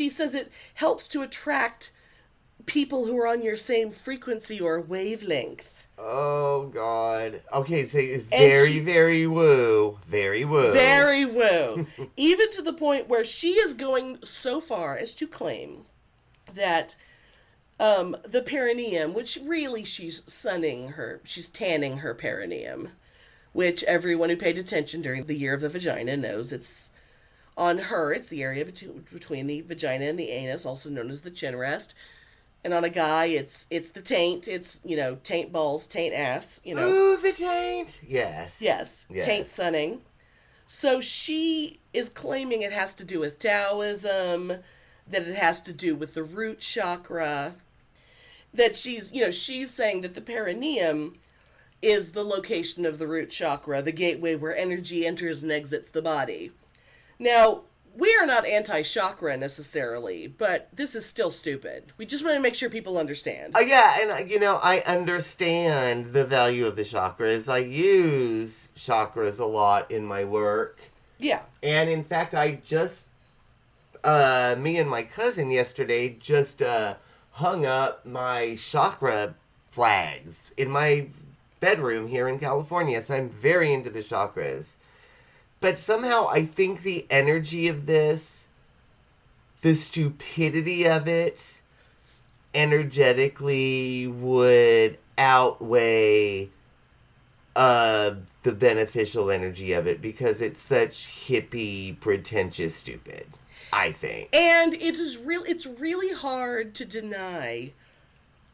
says it helps to attract people who are on your same frequency or wavelength. Oh, God. Okay, so it's very woo. Very woo. Very woo. Even to the point where she is going so far as to claim that the perineum, which really she's tanning her perineum, which everyone who paid attention during the year of the vagina knows it's on her. It's the area between the vagina and the anus, also known as the chin rest. And on a guy, it's the taint. It's, taint balls, taint ass, Ooh, the taint. Yes. Yes, taint sunning. So she is claiming it has to do with Taoism, that it has to do with the root chakra, that she's saying that the perineum is the location of the root chakra, the gateway where energy enters and exits the body. Now, we are not anti-chakra necessarily, but this is still stupid. We just want to make sure people understand. Yeah, and I understand the value of the chakras. I use chakras a lot in my work. Yeah. And in fact, I just, me and my cousin yesterday just hung up my chakra flags in my bedroom here in California. So I'm very into the chakras. But somehow I think the energy of this, the stupidity of it, energetically would outweigh the beneficial energy of it because it's such hippie, pretentious stupid, I think. And it's really hard to deny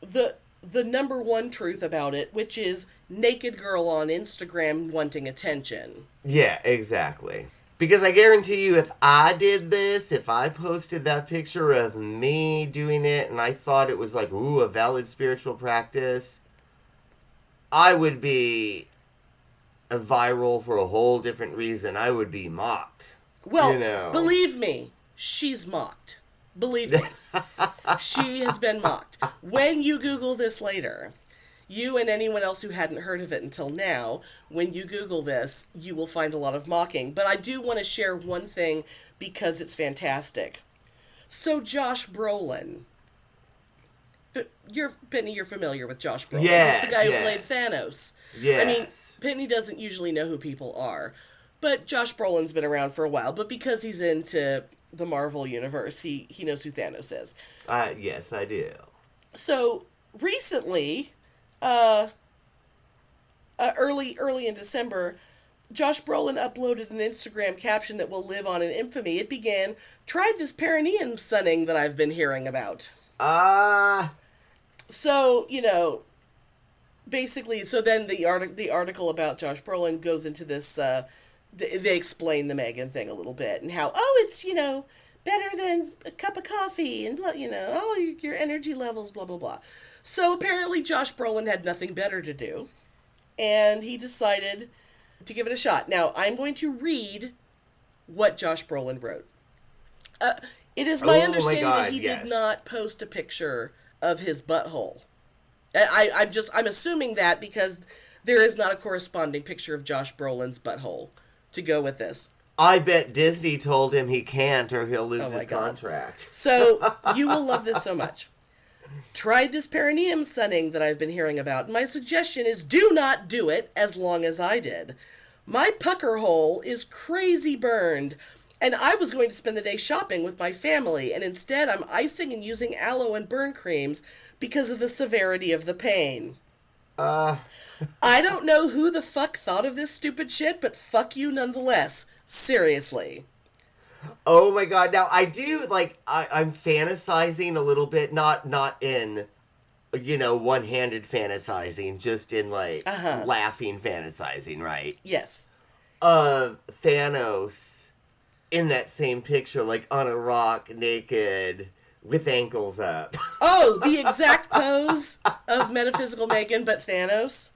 the number one truth about it, which is naked girl on Instagram wanting attention. Yeah, exactly. Because I guarantee you, if I did this, if I posted that picture of me doing it, and I thought it was like, ooh, a valid spiritual practice, I would be viral for a whole different reason. I would be mocked. Well, believe me, she's mocked. Believe me. She has been mocked. When you Google this later, you and anyone else who hadn't heard of it until now, when you Google this, you will find a lot of mocking. But I do want to share one thing because it's fantastic. So Josh Brolin. Pitney, you're familiar with Josh Brolin. Yes, He's the guy who played Thanos. Yes. I mean, Pitney doesn't usually know who people are. But Josh Brolin's been around for a while. But because he's into the Marvel universe. He knows who Thanos is. Yes, I do. So recently, early in December, Josh Brolin uploaded an Instagram caption that will live on in infamy. It began, "Tried this perineum sunning that I've been hearing about." So, basically, so then the article about Josh Brolin goes into this, they explain the Megan thing a little bit, and how, it's, better than a cup of coffee, and, your energy levels, blah, blah, blah. So apparently Josh Brolin had nothing better to do, and he decided to give it a shot. Now, I'm going to read what Josh Brolin wrote. It is my understanding that he did not post a picture of his butthole. I'm assuming that because there is not a corresponding picture of Josh Brolin's butthole to go with this. I bet Disney told him he can't or he'll lose his contract. So, you will love this so much. "Tried this perineum sunning that I've been hearing about. My suggestion is do not do it as long as I did. My pucker hole is crazy burned, and I was going to spend the day shopping with my family, and instead I'm icing and using aloe and burn creams because of the severity of the pain. I don't know who the fuck thought of this stupid shit, but fuck you nonetheless. Seriously." Oh my god. Now, I do, I'm fantasizing a little bit, not in, one-handed fantasizing, just in, laughing fantasizing, right? Yes. Thanos in that same picture, on a rock, naked, with ankles up. Oh, the exact pose of Metaphysical Megan, but Thanos?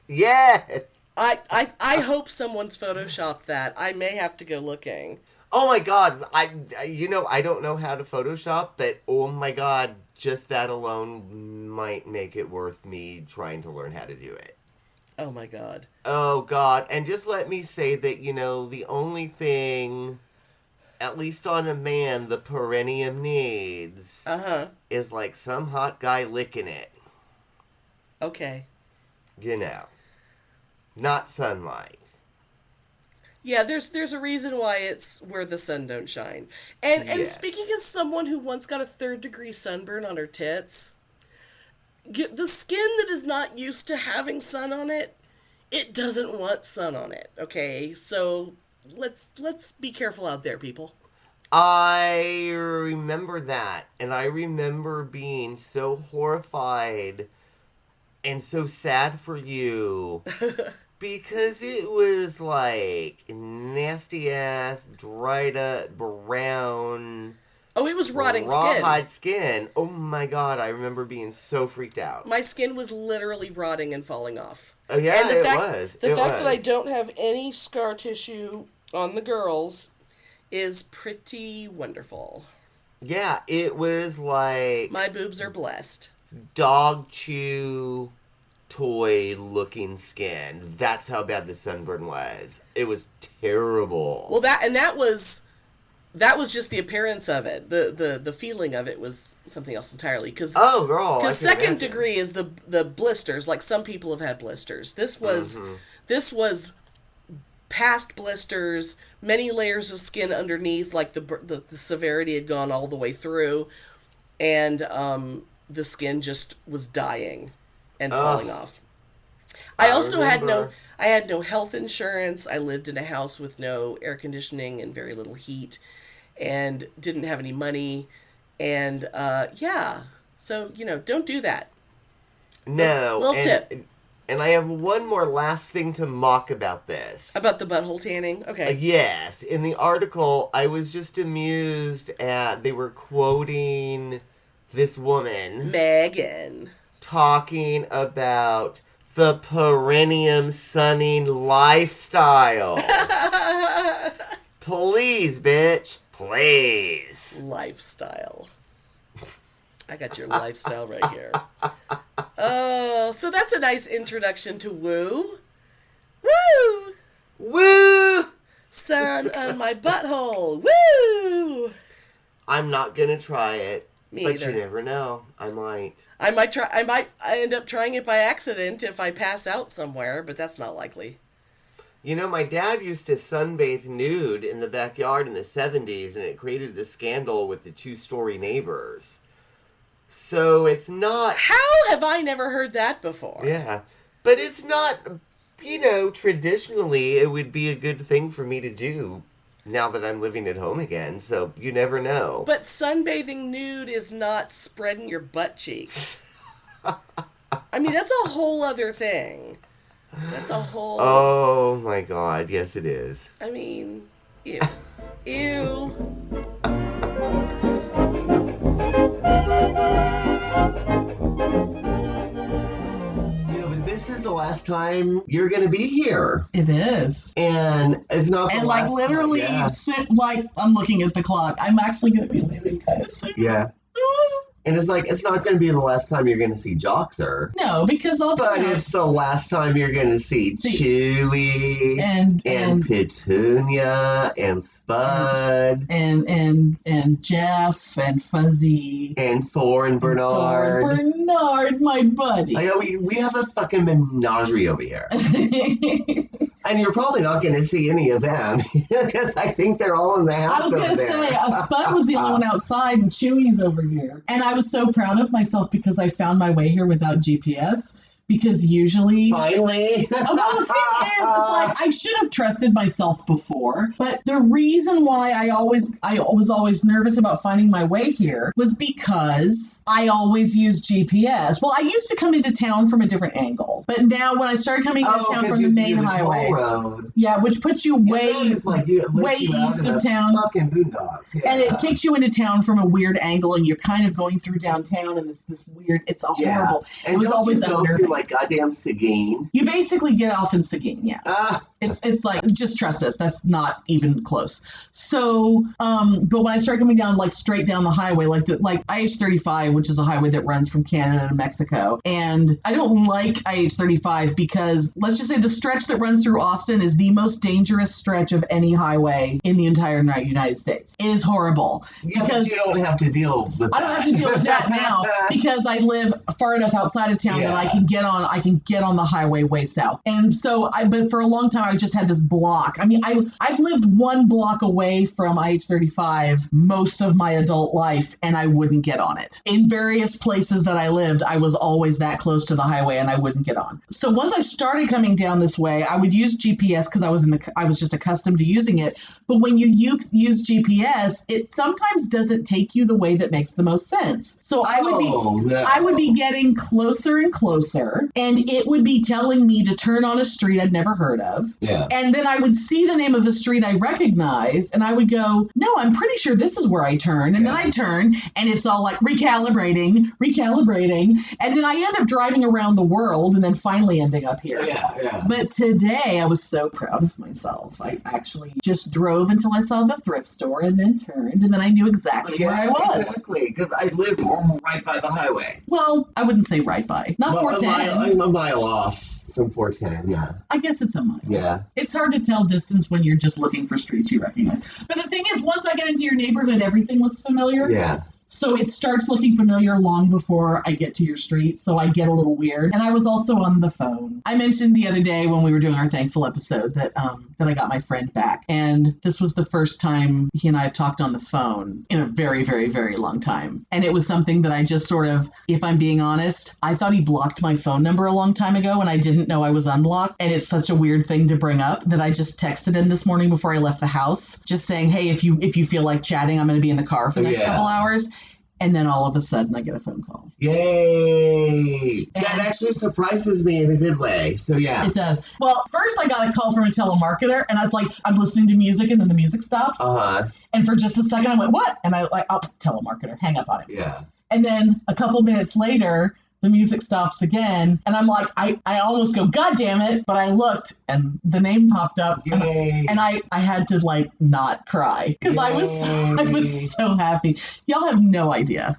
Yes! I hope someone's photoshopped that. I may have to go looking. Oh my god, I don't know how to Photoshop, but oh my god, just that alone might make it worth me trying to learn how to do it. Oh my god. Oh god, and just let me say that, the only thing, at least on a man, the perineum needs, is some hot guy licking it. Okay. Not sunlight. Yeah, there's a reason why it's where the sun don't shine. And speaking as someone who once got a 3rd-degree sunburn on her tits, the skin that is not used to having sun on it, it doesn't want sun on it, okay? So let's be careful out there, people. I remember that, and I remember being so horrified and so sad for you. Because it was nasty ass, dried up, brown. Oh, it was rotting skin. Rawhide skin. Oh my god, I remember being so freaked out. My skin was literally rotting and falling off. Oh yeah, and it was. The fact that I don't have any scar tissue on the girls is pretty wonderful. Yeah, it was my boobs are blessed. Dog chew toy looking skin. That's how bad the sunburn was. It was terrible. Well, that was just the appearance of it. The feeling of it was something else entirely. Because 2nd degree is the blisters. Some people have had blisters. This was past blisters, many layers of skin underneath. The severity had gone all the way through, and the skin just was dying and falling off. I also had no health insurance. I lived in a house with no air conditioning and very little heat, and didn't have any money, and so don't do that. No. Little tip. And I have one more last thing to mock about this. About the butthole tanning? Okay. Yes. In the article, I was just amused at, they were quoting this woman. Megan. Talking about the perineum sunning lifestyle. Please, bitch. Please. Lifestyle. I got your lifestyle right here. Oh, so that's a nice introduction to woo. Woo! Woo! Sun on my butthole. Woo! I'm not gonna try it. Me but either. You never know. I might. I might end up trying it by accident if I pass out somewhere, but that's not likely. You know, my dad used to sunbathe nude in the backyard in the 70s, and it created a scandal with the 2-story neighbors. So it's not... How have I never heard that before? Yeah. But it's not, you know, traditionally it would be a good thing for me to do now that I'm living at home again, so you never know. But sunbathing nude is not spreading your butt cheeks. I mean, that's a whole other thing. That's a whole... Oh, my God. Yes, it is. I mean, ew. Ew. This is the last time you're going to be here. It is. And it's not the and last like literally time, yeah. sit like I'm looking at the clock. I'm actually going to be leaving kind of soon. Yeah. And it's like, it's not going to be the last time you're going to see Joxer. No, because I'll But it's the last time you're going to see Chewy and Petunia and Spud and Jeff and Fuzzy and Thor and Bernard. Bernard, my buddy. I know we have a fucking menagerie over here. And you're probably not going to see any of them because I think they're all in the house. I was going to say, Spud was the only one outside and Chewy's over here. And I was so proud of myself because I found my way here without GPS. Because usually... Finally! Well, the thing is, it's like, I should have trusted myself before, but the reason why I was always nervous about finding my way here was because I always used GPS. Well, I used to come into town from a different angle, but now when I started coming into town from the main highway... Road. Yeah, which puts you way east of town. Fucking boondocks. Yeah. And it takes you into town from a weird angle, and you're kind of going through downtown, and this weird... It's a horrible... And it was always unnerving. Like goddamn Seguin. You basically get off in Seguin, yeah. It's like, just trust us, that's not even close. So, but when I started coming down, like straight down the highway, like IH-35, which is a highway that runs from Canada to Mexico, and I don't like IH-35 because, let's just say the stretch that runs through Austin is the most dangerous stretch of any highway in the entire United States. It is horrible. Yeah, because but you don't have to deal with that. I don't have to deal with that now because I live far enough outside of town that I can get on the highway way south. And so but for a long time I just had this block. I mean, I've lived one block away from IH-35 most of my adult life and I wouldn't get on it. In various places that I lived, I was always that close to the highway and I wouldn't get on. So once I started coming down this way, I would use GPS because I was just accustomed to using it. But when you use GPS, it sometimes doesn't take you the way that makes the most sense. So I would be getting closer and closer, and it would be telling me to turn on a street I'd never heard of. Yeah. And then I would see the name of a street I recognized, and I would go, no, I'm pretty sure this is where I turn. And then I turn, and it's all like recalibrating. And then I end up driving around the world and then finally ending up here. Yeah. But today I was so proud of myself. I actually just drove until I saw the thrift store and then turned, and then I knew exactly where I was. Exactly, because I live right by the highway. Well, I wouldn't say right by. Not 410. I'm a mile off from 410, yeah. I guess it's a mile. Yeah. It's hard to tell distance when you're just looking for streets you recognize. But the thing is, once I get into your neighborhood, everything looks familiar. Yeah. So it starts looking familiar long before I get to your street, so I get a little weird. And I was also on the phone. I mentioned the other day when we were doing our Thankful episode that I got my friend back. And this was the first time he and I have talked on the phone in a very, very, very long time. And it was something that I just sort of, if I'm being honest, I thought he blocked my phone number a long time ago and I didn't know I was unblocked. And it's such a weird thing to bring up that I just texted him this morning before I left the house, just saying, hey, if you feel like chatting, I'm going to be in the car for the next couple hours. And then all of a sudden I get a phone call. Yay! That actually surprises me in a good way. So yeah. It does. Well, first I got a call from a telemarketer and I was like, I'm listening to music and then the music stops. And for just a second I went, what? And I like, oh, telemarketer, hang up on it. Yeah. And then a couple minutes later, the music stops again, and I'm like, I almost go, God damn it, but I looked, and the name popped up, and I had to, like, not cry, because I was so happy. Y'all have no idea.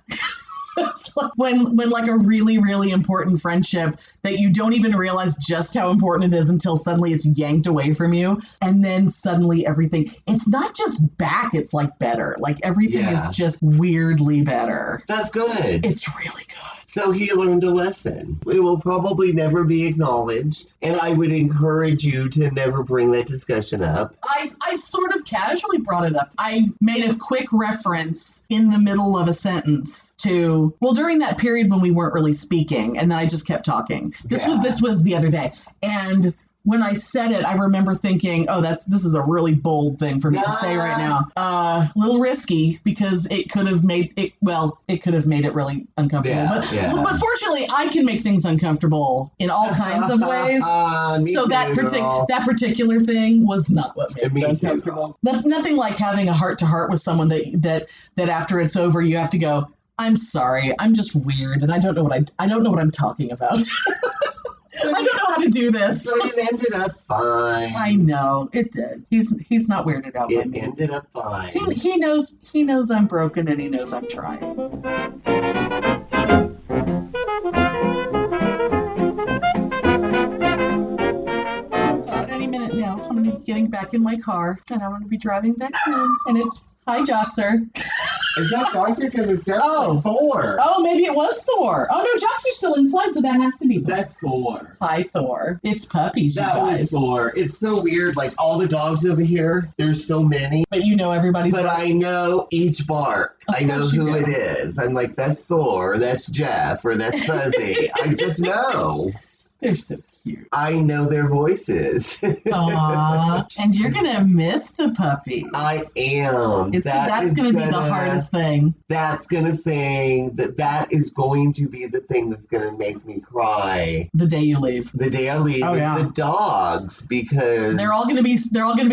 It's like when like a really, really important friendship that you don't even realize just how important it is until suddenly it's yanked away from you, and then suddenly everything, it's not just back, it's like better. Like everything is just weirdly better. That's good. It's really good. So he learned a lesson. It will probably never be acknowledged. And I would encourage you to never bring that discussion up. I sort of casually brought it up. I made a quick reference in the middle of a sentence to, during that period when we weren't really speaking, and then I just kept talking. This was the other day. And when I said it, I remember thinking, this is a really bold thing for me to say right now. A little risky because it could have made it really uncomfortable. But fortunately, I can make things uncomfortable in all kinds of ways. So that particular thing was not what made me uncomfortable. Nothing like having a heart-to-heart with someone that after it's over, you have to go, I'm sorry, I'm just weird, and I don't know what I'm talking about. I don't know how to do this. But it ended up fine. I know it did. He's not weirded out by me. It ended up fine. He knows I'm broken, and he knows I'm trying. Oh God! Any minute now, I'm gonna be getting back in my car, and I'm gonna be driving back home, and it's hi, Joxer. Is that Joxer? Because it said Thor. Oh, maybe it was Thor. Oh, no, Joxer's still inside, so that has to be Thor. That's Thor. Hi, Thor. It's puppies, you guys. That was Thor. It's so weird. Like, all the dogs over here, there's so many. But you know everybody's But bark. I know each bark. I know who it is. I'm like, that's Thor, that's Jeff, or that's Fuzzy. I just know. They're so cute. I know their voices. Aww. And you're going to miss the puppies. I am. That's going to be the hardest thing. That's going to think that is going to be the thing that's going to make me cry. The day you leave. The day I leave is the dogs, because they're all going to be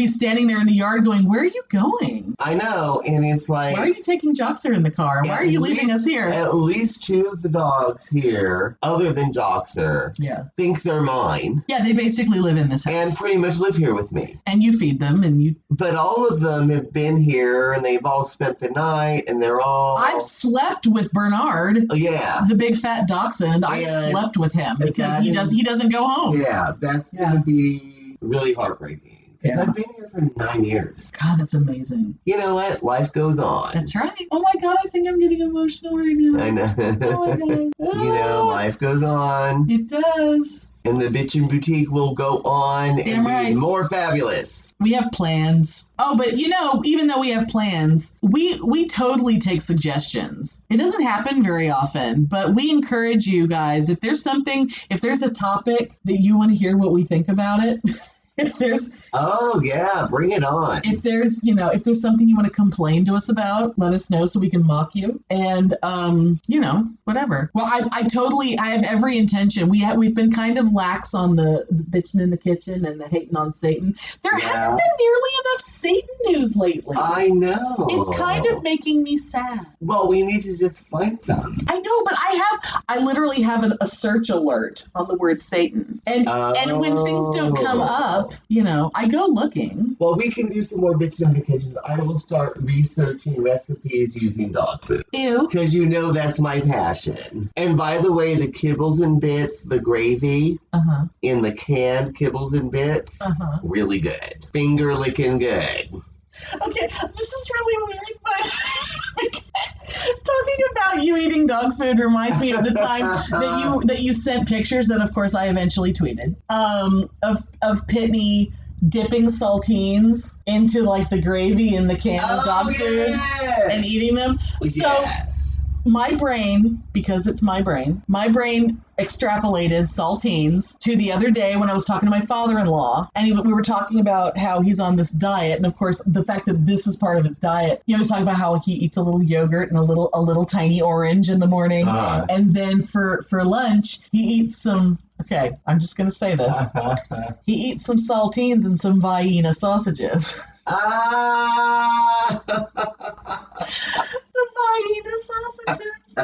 standing there in the yard going, where are you going? I know. And it's like, why are you taking Joxer in the car? Why are you leaving us here? At least 2 of the dogs here, other than Joxer, think they're mine. Yeah, they basically live in this house. And pretty much live here with me. And you feed them, and you... But all of them have been here, and they've all spent the night, and they're all... I've slept with Bernard. Oh, yeah. The big fat dachshund. I slept with him because he doesn't go home. Yeah, that's going to be really heartbreaking. Because I've been here for 9 years. God, that's amazing. You know what? Life goes on. That's right. Oh my God, I think I'm getting emotional right now. I know. Oh my God. You know, life goes on. It does. And the Bitchin' Boutique will go on and be more fabulous. We have plans. Oh, but you know, even though we have plans, we totally take suggestions. It doesn't happen very often, but we encourage you guys, if there's a topic that you want to hear what we think about it, if there's bring it on. If there's something you want to complain to us about, let us know so we can mock you. And whatever. Well, I have every intention. We've been kind of lax on the bitching in the kitchen and the hating on Satan. There hasn't been nearly enough Satan news lately. I know. It's kind of making me sad. Well, we need to just find some. I know, but I literally have a search alert on the word Satan. And when things don't come up, I go looking. Well, we can do some more bitch notifications. I will start researching recipes using dog food. Ew. Because that's my passion. And by the way, the kibbles and bits, the gravy in the canned kibbles and bits, really good. Finger licking good. Okay, this is really weird, but talking about you eating dog food reminds me of the time that you sent pictures that, of course, I eventually tweeted of Pitney dipping saltines into like the gravy in the can of dog food and eating them. Yes. So my brain, because it's my brain extrapolated saltines to the other day when I was talking to my father-in-law, and we were talking about how he's on this diet, and of course the fact that this is part of his diet. He was talking about how he eats a little yogurt and a little tiny orange in the morning, and then for lunch he eats some. Okay, I'm just gonna say this. He eats some saltines and some Vienna sausages. The Vienna sausages.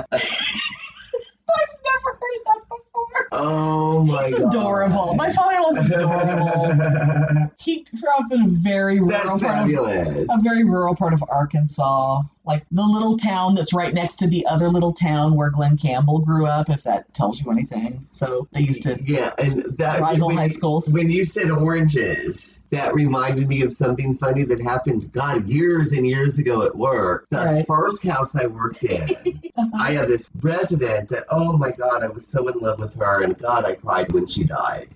I've never heard that before. Oh my God. He's adorable. My father-in-law's adorable. He grew up in a very rural part of Arkansas, like the little town that's right next to the other little town where Glenn Campbell grew up, if that tells you anything. So they used to and that rival high schools. When you said oranges, that reminded me of something funny that happened, God, years and years ago at work. The first house I worked in, I had this resident that, oh my God, I was so in love with her, and God, I cried when she died.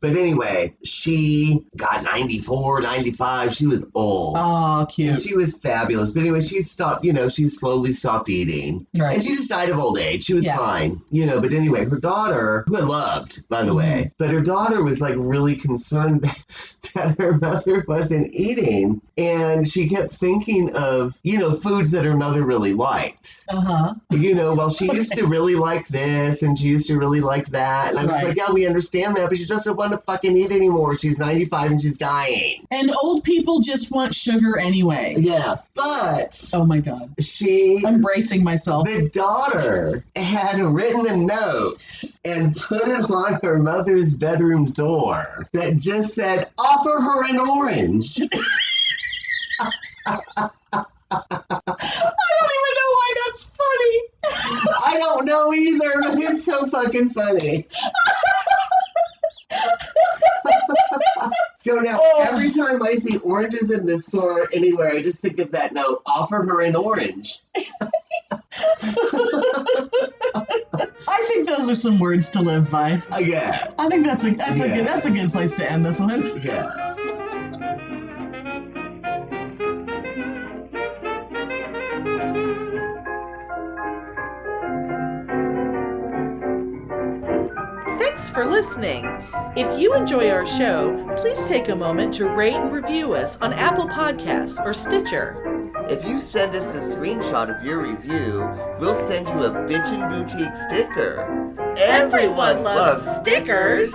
But anyway, she got 94, 95. She was old. Oh, cute. And she was fabulous. But anyway, she stopped, she slowly stopped eating. Right. And she just died of old age. She was fine, But anyway, her daughter, who I loved, by the way, but her daughter was like really concerned that her mother wasn't eating. And she kept thinking of, foods that her mother really liked. Well, she used to really like this and she used to really like that. And I was like, yeah, we understand that, but she doesn't want to fucking eat anymore. She's 95 and she's dying. And old people just want sugar anyway. Yeah, but... Oh my God. I'm bracing myself. The daughter had written a note and put it on her mother's bedroom door that just said, offer her an orange. I don't even know why that's funny. I don't know either, but it's so fucking funny. So now, every time I see oranges in the store anywhere, I just think of that note, offer her an orange. I think those are some words to live by. Yeah. I think that's a good place to end this one. Yes. Thanks for listening. If you enjoy our show, please take a moment to rate and review us on Apple Podcasts or Stitcher. If you send us a screenshot of your review, we'll send you a Bitchin' Boutique sticker. Everyone loves stickers!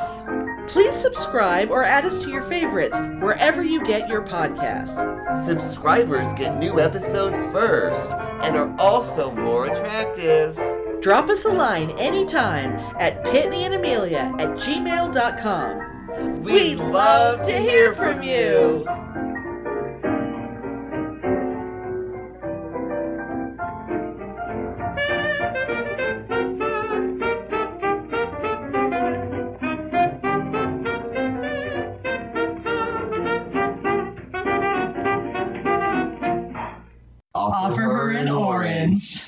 Please subscribe or add us to your favorites wherever you get your podcasts. Subscribers get new episodes first and are also more attractive. Drop us a line anytime at pitneyandamelia@gmail.com. We'd love to hear from you! Offer her an orange.